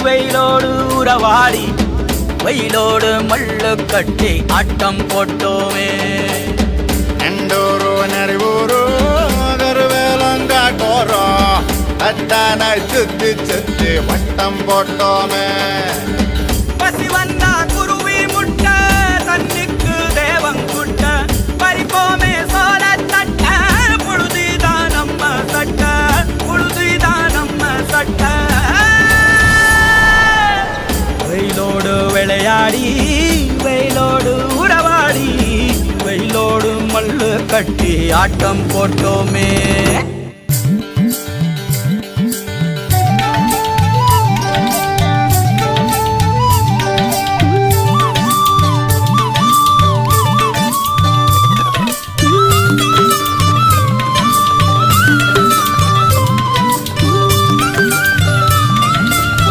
வெயிலோடு உறவாடி வெயிலோடு மல்லு கட்டி ஆட்டம் போட்டோமே. எண்டூரு நரிவூரு கருவேலங்காட்டோரம் அத்தானை சுத்தி சுத்தி வட்டம் போட்டோமே. பசி வந்தா குருவி முட்ட தண்ணிக்கு தேவங்குட்ட பறிப்போமே சோழ தட்ட புழுதிதான் நம்ம சட்ட புழுதிதான் நம்ம சட்ட. வெயிலோடு விளையாடி வெயிலோடு உறவாடி வெயிலோடு மல்லு கட்டி ஆட்டம் போட்டோமே.